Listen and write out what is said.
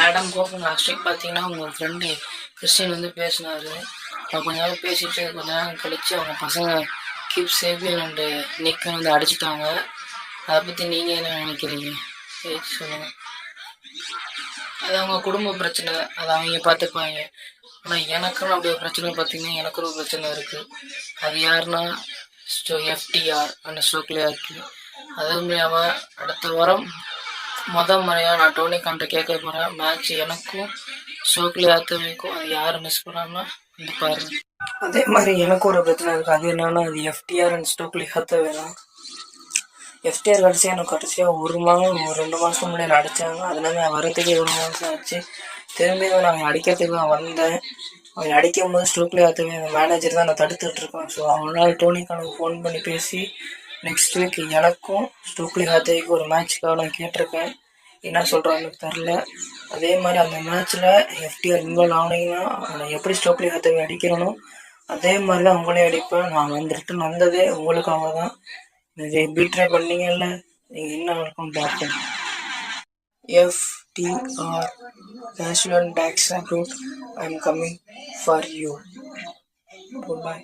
Adam Koban last week பார்த்தீங்கன்னா உங்கள் friend Christian வந்து பேசினார். கொஞ்ச நேரம் பேசிட்டு கொஞ்ச நேரம் கழித்து அவங்க பசங்க கீப் சேவியர் அண்டு நிக்கை வந்து அடிச்சுட்டாங்க. அதை பற்றி நீங்கள் என்ன நினைக்கிறீங்க சொல்லுங்கள். அது அவங்க குடும்ப பிரச்சனை, அதை அவங்க பார்த்துப்பாங்க. ஆனால் எனக்குன்னு அப்படியே பிரச்சனை பார்த்தீங்கன்னா எனக்கு ஒரு பிரச்சனை இருக்குது. அது யாருன்னா எஃப்டிஆர் அந்த ஸ்டோக்லேயே இருக்குது. அதுவும் இல்லாமல் அடுத்த வாரம் முறையாக நான் டோனி கான்ட்ட கேட்க போகிறேன். மேட்ச் எனக்கும் ஸ்டோக்லி ஹாத்தவேக்கும் அது யாரும் மிஸ் பண்ணாமல் வந்து பாருங்க. அதே மாதிரி எனக்கு ஒரு பிரச்சனை இருக்குது. அது என்னன்னா அது எஃப்டிஆர் அண்ட் ஸ்டோக்லி ஹாத்தவே தான். எஃப்டிஆர் கடைசியாக ஒரு 2 மாதத்துக்கு முன்னாடி அடித்தாங்க. அதனால வரத்துக்கு 1 மாதம் ஆச்சு. திரும்பியும் நான் அடிக்கிறதுக்கு நான் வந்தேன். அவன் அடிக்கும் போது ஸ்டோக்லி ஹாத்தவே அந்த மேனேஜர் தான் நான் தடுத்துட்ருக்கேன். ஸோ அவனால் டோனிக்கானுக்கு ஃபோன் பண்ணி பேசி நெக்ஸ்ட் வீக் எனக்கும் ஸ்டோக்லி ஹாத்தவேக்கு ஒரு மேட்ச்சுக்காக நான் கேட்டிருக்கேன். என்ன சொல்கிறான்னு தெரில. அதே மாதிரி அந்த மேட்ச்சில் எஃப்டிஆர் இன்வால்வ் ஆனீங்கன்னா அவனை எப்படி ஸ்டோக்லி ஹாத்தவே அடிக்கிறனோ அதே மாதிரி தான் உங்களே அடிப்பேன். நான் ரிட்டன் வந்ததே உங்களுக்காக தான். இது பீட்ரை பண்ணீங்கல்ல, நீங்கள் என்ன நடக்கும் பார்ப்போம். FTR National Tax Abroad, I'm coming for you. Goodbye.